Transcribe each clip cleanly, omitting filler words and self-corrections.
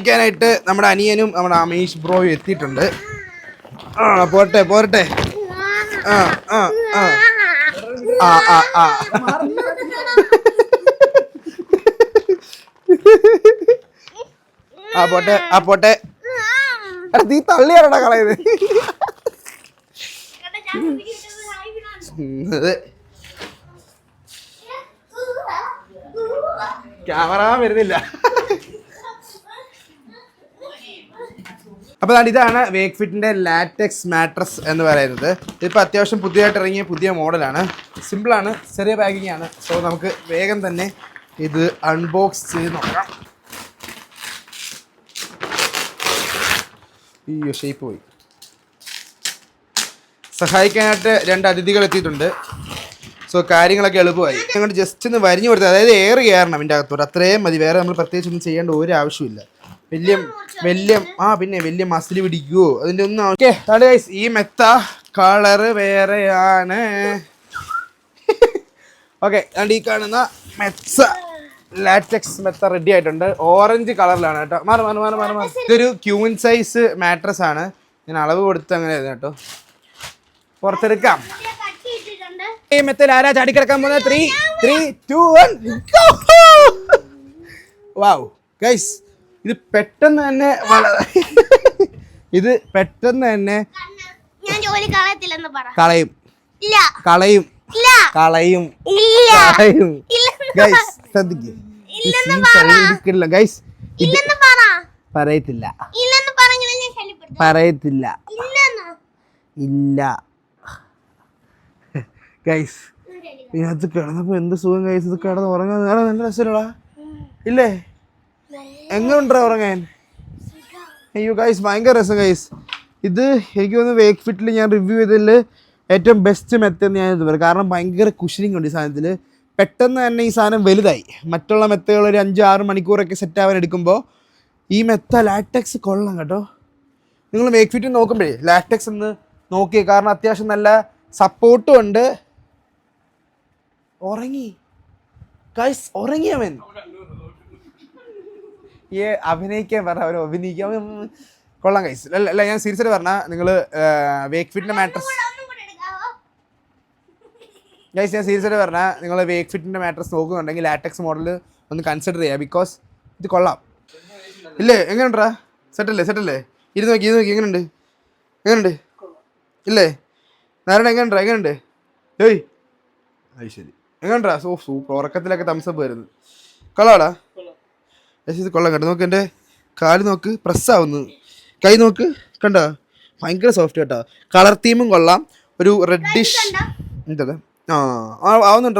സഹായിക്കാനായിട്ട് നമ്മുടെ അനിയനും നമ്മുടെ അമീഷ് ബ്രോയും എത്തിയിട്ടുണ്ട്. പോരട്ടെ പോരട്ടെ. ആ ആ ആ ആ ആ ആ പോട്ടെ പോട്ടെ. നീ തള്ളിയാടാ കളയത്. ക്യാമറ വരുന്നില്ല. അപ്പോൾ ഇതാണ് വേക്ക്ഫിറ്റിൻ്റെ ലാറ്റക്സ് മാട്രസ് എന്ന് പറയുന്നത്. ഇതിപ്പോൾ അത്യാവശ്യം പുതിയതായിട്ട് ഇറങ്ങിയ പുതിയ മോഡലാണ്. സിമ്പിളാണ്, ചെറിയ പാക്കിംഗ് ആണ്. സോ നമുക്ക് വേഗം തന്നെ ഇത് അൺബോക്സ് ചെയ്ത് നോക്കാം. അയ്യോ ഷേപ്പ് പോയി. സഹായിക്കാനായിട്ട് 2 അതിഥികൾ എത്തിയിട്ടുണ്ട്. സോ കാര്യങ്ങളൊക്കെ എളുപ്പമായി. ഞങ്ങൾ ജസ്റ്റ് ഒന്ന് വരിഞ്ഞു കൊടുത്തത്, അതായത് എയർ കയറണം ഇതിൻ്റെ അകത്തോട്ട്, അത്രയും മതി. വേറെ നമ്മൾ പ്രത്യേകിച്ചൊന്നും ചെയ്യേണ്ട ഒരു ആവശ്യമില്ല. വലിയ പിന്നെ വലിയ മസിൽ പിടിക്കുവോ അതിൻ്റെ ഒന്നും. ഓക്കെ ഗൈസ്, ഈ മെത്ത കളറ് വേറെയാണ്. ഓക്കെ അതുകൊണ്ട് ഈ കാണുന്ന മെത്ത ലാറ്റക്സ് മെത്ത റെഡി ആയിട്ടുണ്ട്. ഓറഞ്ച് കളറിലാണ് കേട്ടോ. മാറി. ഇതൊരു ക്യൂൻ സൈസ് മാട്രസ് ആണ്. ഞാൻ അളവ് കൊടുത്ത് അങ്ങനെ കേട്ടോ. പുറത്തെടുക്കാം. ഈ മെത്തൽ ആരാ ചാടിക്കിടക്കാൻ പോകുന്നത്? 3, 2, 1 വാവ് ഗൈസ്, ഇത് പെട്ടെന്ന് തന്നെ കളയും ഗൈസ്. ശ്രദ്ധിക്കില്ല ഗൈസ്, പറയത്തില്ല ഇല്ല ഗൈസ്. ഇതിനകത്ത് കിടന്നപ്പോ എന്ത് സുഖം ഗൈസ്. ഇത് കിടന്ന് ഉറങ്ങാൻ നല്ല രസമില്ലടാ ഇല്ലേ? എങ്ങനെയുണ്ടാ ഉറങ്ങാൻ? അയ്യോ ഗൈസ് ഭയങ്കര രസം ഗൈസ്. ഇത് എനിക്ക് തോന്നുന്നു വേക്ക്ഫിറ്റിൽ ഞാൻ റിവ്യൂ ചെയ്തതിൽ ഏറ്റവും ബെസ്റ്റ് മെത്തെന്ന് ഞാൻ ഇത് പറയും. കാരണം ഭയങ്കര കുഷനിങ് ഉണ്ട് ഈ സാധനത്തിൽ. പെട്ടെന്ന് തന്നെ ഈ സാധനം വലുതായി. മറ്റുള്ള മെത്തകൾ ഒരു 5-6 മണിക്കൂറൊക്കെ സെറ്റ് ആവാൻ എടുക്കുമ്പോൾ ഈ മെത്ത ലാറ്റക്സ് കൊള്ളാം കേട്ടോ. നിങ്ങൾ വേക്ക്ഫിറ്റ് നോക്കുമ്പോഴേ ലാറ്റക്സ് ഒന്ന് നോക്കിയേ. കാരണം അത്യാവശ്യം നല്ല സപ്പോർട്ടും ഉണ്ട്. ഉറങ്ങി ഗൈസ്, ഉറങ്ങിയവൻ. അഭിനയിക്കാൻ പറഞ്ഞ അവർ അഭിനയിക്കാൻ കൊള്ളാം ഗൈസ്. അല്ല ഞാൻ സീരിയസ് ആയിട്ട് പറഞ്ഞാൽ നിങ്ങൾ വേക്ക്ഫിറ്റിൻ്റെ മാട്രസ് ഗൈസ്, ഞാൻ സീരിയസ് ആയിട്ട് പറഞ്ഞാൽ നിങ്ങൾ വേക്ക്ഫിറ്റിൻ്റെ മാട്രസ് നോക്കുന്നുണ്ടെങ്കിൽ ലാറ്റക്സ് മോഡൽ ഒന്ന് കൺസിഡർ ചെയ്യുക. ബിക്കോസ് ഇത് കൊള്ളാം ഇല്ലേ? എങ്ങനെയുണ്ടാ? സെറ്റല്ലേ? ഇരുന്ന് നോക്കി എങ്ങനെയുണ്ട് ഇല്ലേ? നാരായണ എങ്ങനെയുണ്ട്? ഏയ് അത് ശരി. എങ്ങനെയുണ്ടാ? സൂപ്പർ. ഉറക്കത്തിലൊക്കെ തംസപ്പ് വരുന്നത്. കൊള്ളാടാ ഇത് കൊള്ളാം കേട്ടോ. നോക്ക്, എൻ്റെ കാല് നോക്ക്, പ്രസ്സാവുന്നു. കൈ നോക്ക്, കണ്ടോ? ഭയങ്കര സോഫ്റ്റ് കേട്ടോ. കളർ തീമും കൊള്ളാം. ഒരു റെഡിഷ് എന്താ ആവുന്നുണ്ട്.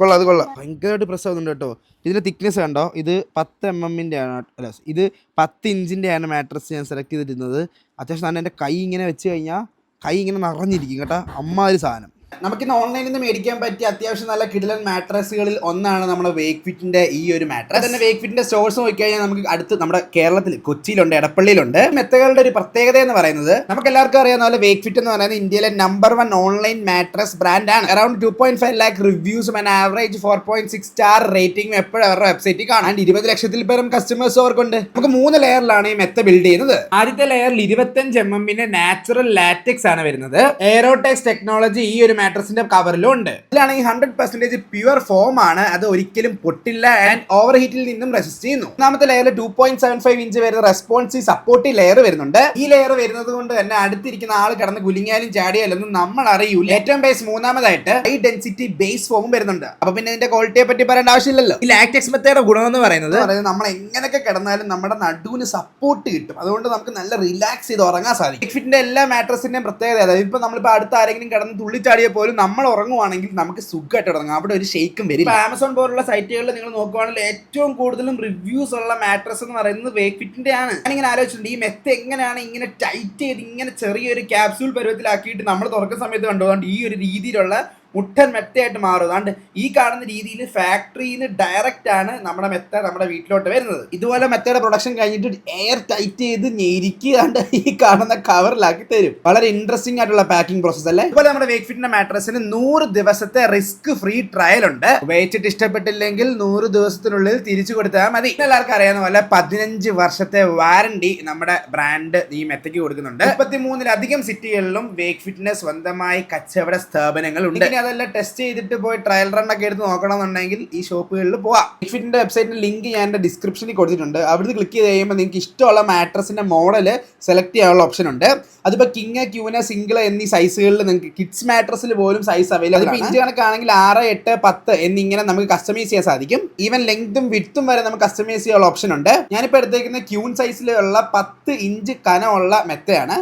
കൊള്ളാം, അത് കൊള്ളാം. ഭയങ്കരമായിട്ട് പ്രസ് ആവുന്നുണ്ട് കേട്ടോ. ഇതിൻ്റെ തിക്നെസ് കണ്ടോ? ഇത് 10 mm ആണ്. അല്ല, ഇത് 10 ഇഞ്ചിൻ്റെ ആണ് മാട്രസ് ഞാൻ സെലക്ട് ചെയ്തിരുന്നത്. അത്യാവശ്യം തന്നെ എൻ്റെ കൈ ഇങ്ങനെ വെച്ച് കഴിഞ്ഞാൽ കൈ ഇങ്ങനെ നിറഞ്ഞിരിക്കും കേട്ടോ. അമ്മാതിരി സാധനം. നമുക്കിന്ന് ഓൺലൈനിൽ നിന്ന് മേടിക്കാൻ പറ്റിയ അത്യാവശ്യം നല്ല കിടിലൻ മാട്രസുകളിൽ ഒന്നാണ് നമ്മുടെ വേക്ക്ഫിറ്റിന്റെ ഈ ഒരു മാട്രസ്. തന്നെ വേക്ക്ഫിറ്റിന്റെ സ്റ്റോഴ്സ് നോക്കിക്കഴിഞ്ഞാൽ നമുക്ക് അടുത്ത് നമ്മുടെ കേരളത്തിൽ കൊച്ചിയിലുണ്ട്, എടപ്പള്ളിയിലുണ്ട്. മെത്തകളുടെ ഒരു പ്രത്യേകത എന്ന് പറയുന്നത് നമുക്ക് എല്ലാവർക്കും അറിയാവുന്ന പോലെ വേക്ക്ഫിറ്റ് എന്ന് പറയുന്നത് ഇന്ത്യയിലെ നമ്പർ 1 ഓൺലൈൻ മാട്രസ് ബ്രാൻഡാണ്. അറൌണ്ട് 2.5 lakh റിവ്യൂസും ആൻഡ് ആവറേജ് 4.6 സ്റ്റാർ റേറ്റിംഗും എപ്പോഴും അവരുടെ വെബ്സൈറ്റിൽ കാണാൻ 20 ലക്ഷത്തിൽ പരം കസ്റ്റമേഴ്സ് അവർക്കുണ്ട്. നമുക്ക് 3 ലെയറിലാണ് ഈ മെത്ത ബിൽഡ് ചെയ്യുന്നത്. ആദ്യത്തെ ലെയറിൽ 25 mm നാച്ചുറൽ ലാറ്റക്സ് ആണ് വരുന്നത്. എയറോടെക്സ് ടെക്നോളജി ഈ ഒരു മാട്രസിന്റെ കവറിലും ഉണ്ട്. ഇതിലാണെങ്കിൽ 100% പ്യുവർ ഫോം ആണ്. അത് ഒരിക്കലും പൊട്ടില്ല ആൻഡ് ഓവർ ഹീറ്റിൽ നിന്നും റെസിസ്റ്റ് ചെയ്യുന്നു. മൂന്നാമത്തെ ലെയറിൽ 2.75 ഇഞ്ച് വരുന്ന റെസ്പോൺസീവ് സപ്പോർട്ടീവ് ലെയർ വരുന്നുണ്ട്. ഈ ലെയർ വരുന്നത് കൊണ്ട് തന്നെ അടുത്തിരിക്കുന്ന ആൾ കിടന്ന് കുലുങ്ങിയാലും ചാടിയാലൊന്നും നമ്മൾ അറിയൂല. ഏറ്റവും ബേസ് മൂന്നാമതായിട്ട് ഹൈ ഡെൻസിറ്റി ബേസ് ഫോം വരുന്നുണ്ട്. അപ്പൊ പിന്നെ ഇതിന്റെ ക്വാളിറ്റിയെ പറ്റി പറയേണ്ട ആവശ്യമില്ലല്ലോ. ഈ ലാറ്റക്സ് മെത്തയുടെ ഗുണം എന്ന് പറയുന്നത് നമ്മൾ എങ്ങനെയൊക്കെ കിടന്നാലും നമ്മുടെ നടുവിന് സപ്പോർട്ട് കിട്ടും. അതുകൊണ്ട് നമുക്ക് നല്ല റിലാക്സ് ചെയ്ത് ഉറങ്ങാൻ സാധിക്കും. ഫിറ്റിന്റെ എല്ലാ മാട്രസിന്റെയും പ്രത്യേകത അതായത് ഇപ്പൊ നമ്മളിപ്പോ അടുത്ത ആരെങ്കിലും കിടന്ന് തുള്ളിച്ചാടിയ പോലും നമ്മൾ ഉറങ്ങുവാണെങ്കിൽ നമുക്ക് സുഖമായിട്ട് ഉറങ്ങാം. അവിടെ ഒരു ഷെയ്ക്കും വരില്ല. ആമസോൺ പോലുള്ള സൈറ്റുകളിൽ നിങ്ങൾ നോക്കുവാണെങ്കിൽ ഏറ്റവും കൂടുതലും റിവ്യൂസ് ഉള്ള മാട്രസ് എന്ന് പറയുന്നത് വേക്ക്ഫിറ്റിന്റെ ആണ്. ഞാനിങ്ങനെ ആലോചിച്ചിട്ടുണ്ട്, ഈ മെത്ത എങ്ങനെയാണ് ഇങ്ങനെ ടൈറ്റ് ചെയ്ത് ഇങ്ങനെ ചെറിയൊരു ക്യാപ്സ്യൂൾ പരുവത്തിലാക്കിയിട്ട് നമ്മൾ തുറക്കുന്ന സമയത്ത് കണ്ടുകൊണ്ട് ഈ ഒരു രീതിയിലുള്ള മുട്ടൻ മെത്തയായിട്ട് മാറും. അതുകൊണ്ട് ഈ കാണുന്ന രീതിയിൽ ഫാക്ടറിയിൽ നിന്ന് ഡയറക്റ്റ് ആണ് നമ്മുടെ മെത്ത നമ്മുടെ വീട്ടിലോട്ട് വരുന്നത്. ഇതുപോലെ മെത്തയുടെ പ്രൊഡക്ഷൻ കഴിഞ്ഞിട്ട് എയർ ടൈറ്റ് ചെയ്ത് ഞെരിക്കാണ്ട് ഈ കാണുന്ന കവറിലാക്കി തരും. വളരെ ഇൻട്രസ്റ്റിംഗ് ആയിട്ടുള്ള പാക്കിംഗ് പ്രോസസ് അല്ലേ. അതുപോലെ നമ്മുടെ വേക്ക്ഫിറ്റിന്റെ മാട്രസിന് 100 ദിവസത്തെ റിസ്ക് ഫ്രീ ട്രയൽ ഉണ്ട്. ഉപയോഗിച്ചിട്ട് ഇഷ്ടപ്പെട്ടില്ലെങ്കിൽ 100 ദിവസത്തിനുള്ളിൽ തിരിച്ചു കൊടുത്താൽ മതി. എല്ലാവർക്കും അറിയാവുന്ന പോലെ 15 വർഷത്തെ വാറണ്ടി നമ്മുടെ ബ്രാൻഡ് ഈ മെത്തയ്ക്ക് കൊടുക്കുന്നുണ്ട്. 33-ലധികം സിറ്റികളിലും വേക്ക്ഫിറ്റിന്റെ സ്വന്തമായി കച്ചവട സ്ഥാപനങ്ങൾ ഉണ്ട്. ഇനി അതെല്ലാം ടെസ്റ്റ് ചെയ്തിട്ട് പോയി ട്രയൽ റൺ ഒക്കെ എടുത്ത് നോക്കണമെന്നുണ്ടെങ്കിൽ ഈ ഷോപ്പുകളിൽ പോവാം. വേക്ക്ഫിറ്റിന്റെ വെബ്സൈറ്റിന്റെ ലിങ്ക് ഞാൻ എൻ്റെ ഡിസ്ക്രിപ്ഷനിൽ കൊടുത്തിട്ടുണ്ട്. അവിടുന്ന് ക്ലിക്ക് ചെയ്ത് കഴിയുമ്പോൾ നിങ്ങൾക്ക് ഇഷ്ടമുള്ള മാട്രസിന്റെ മോഡൽ സെലക്ട് ചെയ്യാനുള്ള ഓപ്ഷൻ ഉണ്ട്. അതിപ്പോൾ കിങ്, ക്യൂന്, സിംഗിൾ എന്നീ സൈസുകളിൽ നിങ്ങൾക്ക് കിഡ്സ് മാട്രസിൽ പോലും സൈസ് അവൈലബിൾ ആണ്. ഇഞ്ച് കണക്കാണെങ്കിൽ 6, 8, 10 എന്നിങ്ങനെ നമുക്ക് കസ്റ്റമൈസ് ചെയ്യാൻ സാധിക്കും. ഈവൻ ലെങ്തും വിഡ്ത്തും വരെ നമുക്ക് കസ്റ്റമൈസ് ചെയ്യാനുള്ള ഓപ്ഷൻ ഉണ്ട്. ഞാനിപ്പോൾ എടുത്തേക്കുന്ന ക്യൂൻ സൈസിലുള്ള 10 ഇഞ്ച് കനമുള്ള മെത്തയാണ്.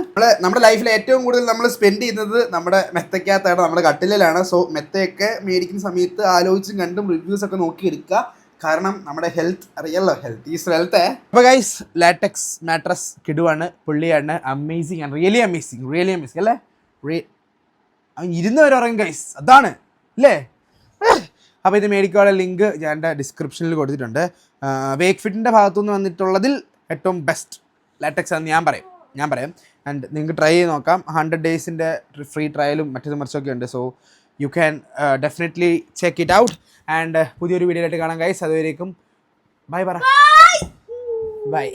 നമ്മുടെ ലൈഫിൽ ഏറ്റവും കൂടുതൽ നമ്മൾ സ്പെൻഡ് ചെയ്യുന്നത് നമ്മുടെ മെത്തയ്ക്കകത്താണ്, നമ്മുടെ കട്ടിലാണ്. സോ മെത്തയൊക്കെ മേടിക്കുന്ന സമയത്ത് ആലോചിച്ചും കണ്ടും റിവ്യൂസ് ഒക്കെ നോക്കി എടുക്കുക. കാരണം നമ്മുടെ ഹെൽത്ത് അറിയാലോ, ഹെൽത്ത് ഈസ് വെൽത്ത്. അപ്പോൾ ഗൈസ്, ലാറ്റക്സ് മാട്രസ് കിടുവാണ്, പുള്ളിയാണ്, അമേസിങ് ആണ്, റിയലി അമേസിങ് അല്ലേ. ഇരുന്നവരെ പറയും ഗൈസ്, അതാണ് അല്ലേ. അപ്പോൾ ഇത് മേടിക്കാനുള്ള ലിങ്ക് ഞാൻ എൻ്റെ ഡിസ്ക്രിപ്ഷനിൽ കൊടുത്തിട്ടുണ്ട്. വേക്ക്ഫിറ്റിൻ്റെ ഭാഗത്തുനിന്ന് വന്നിട്ടുള്ളതിൽ ഏറ്റവും ബെസ്റ്റ് ലാറ്റക്സ് ആണെന്ന് ഞാൻ പറയാം. ആൻഡ് നിങ്ങൾക്ക് ട്രൈ ചെയ്ത് നോക്കാം. 100 ഡേയ്സിൻ്റെ ഫ്രീ ട്രയലും മറ്റേത് മറിച്ചൊക്കെ ഉണ്ട്. So you can definitely check it out. And പുതിയൊരു വീഡിയോ ആയിട്ട് കാണാം ഗൈസ്. അതുവരേക്കും ബൈ.